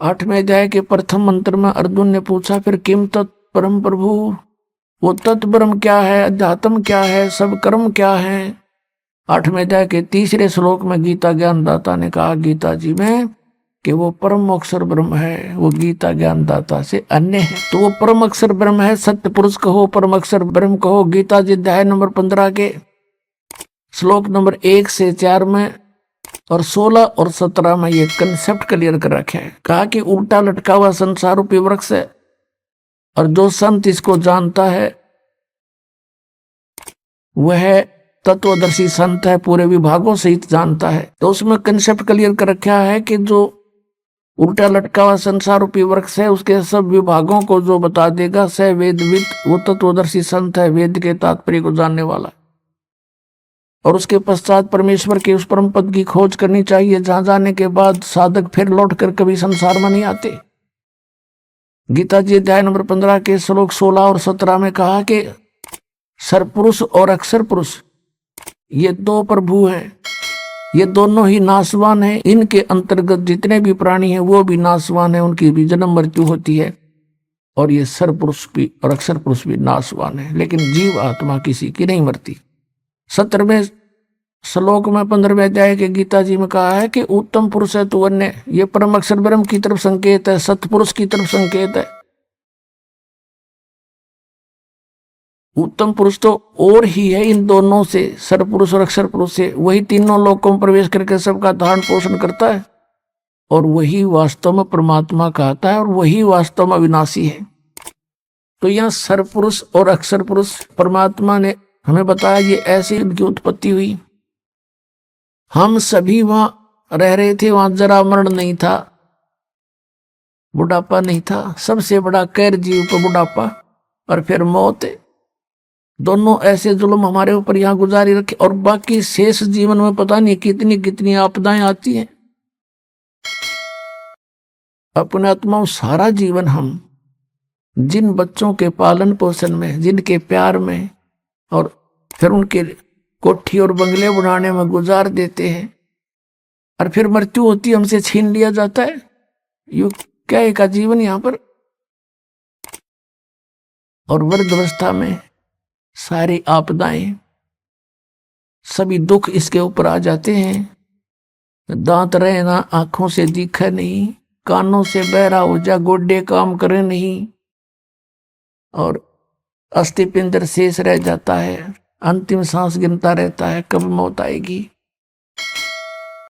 8वें अध्याय के प्रथम मंत्र में अर्जुन ने पूछा, फिर किम तत् परम प्रभु, वो तत्परम क्या है, अध्यात्म क्या है, सब कर्म क्या है। 8वें अध्याय के तीसरे श्लोक में गीता ज्ञानदाता ने कहा गीता जी में कि वो परम अक्षर ब्रह्म है, वो गीता ज्ञानदाता से अन्य है। तो वो परम अक्षर ब्रह्म है, सत्य पुरुष कहो, परम अक्षर ब्रह्म कहो। गीता जी अध्याय नंबर 15 के श्लोक नंबर 1 से 4 में और 16 और 17 में ये कंसेप्ट क्लियर कर रखे हैं। कहा कि उल्टा लटका हुआ संसार रूपी वृक्ष है, और जो संत इसको जानता है वह तत्वदर्शी संत है, पूरे विभागों सहित जानता है। तो उसमें कंसेप्ट क्लियर कर रखा है कि जो उल्टा लटका हुआ संसार रूपी वृक्ष है, उसके सब विभागों को जो बता देगा स वेदविद, वो तत्वदर्शी संत है, वेद के तात्पर्य को जानने वाला। और उसके पश्चात परमेश्वर के उस परम पद की खोज करनी चाहिए, जहां जाने के बाद साधक फिर लौट कर कभी संसार में नहीं आते। गीता जी अध्याय नंबर 15 के श्लोक 16 और 17 में कहा कि सरपुरुष और अक्षर पुरुष ये दो प्रभु हैं, ये दोनों ही नाशवान हैं। इनके अंतर्गत जितने भी प्राणी हैं वो भी नाशवान हैं, उनकी भी जन्म मृत्यु होती है। और ये सरपुरुष भी और अक्षर पुरुष भी नाशवान है, लेकिन जीव आत्मा किसी की नहीं मरती। 17वें श्लोक में 15वें अध्याय के गीता जी में कहा है कि उत्तम पुरुष है तो अन्य, ये परम अक्षर ब्रह्म की तरफ संकेत है, सतपुरुष की तरफ संकेत है। उत्तम पुरुष तो और ही है इन दोनों से, सरपुरुष और अक्षर पुरुष से। वही तीनों लोकों में प्रवेश करके सबका धारण पोषण करता है, और वही वास्तव में परमात्मा कहता है, और वही वास्तव में अविनाशी है। तो यहाँ सरपुरुष और अक्षर पुरुष परमात्मा ने हमें बताया, ये ऐसे इनकी उत्पत्ति हुई। हम सभी वहां रह रहे थे, वहां जरा मरण नहीं था, बुढ़ापा नहीं था। सबसे बड़ा कैर जीव पर बुढ़ापा और फिर मौत है। दोनों ऐसे जुल्म हमारे ऊपर यहाँ गुजारी रखे, और बाकी शेष जीवन में पता नहीं कितनी कितनी आपदाएं आती हैं। अपने आत्माओं सारा जीवन हम जिन बच्चों के पालन पोषण में, जिनके प्यार में, और फिर उनके कोठी और बंगले बनाने में गुजार देते हैं, और फिर मृत्यु होती, हमसे छीन लिया जाता है। यू क्या एक जीवन यहाँ पर। और वृद्धावस्था में सारी आपदाएं, सभी दुख इसके ऊपर आ जाते हैं। दांत रहे ना, आंखों से दिखे नहीं, कानों से बहरा हो जा, गोडे काम करे नहीं, और अस्थि पिंजर शेष रह जाता है। अंतिम सांस गिनता रहता है, कब मौत आएगी।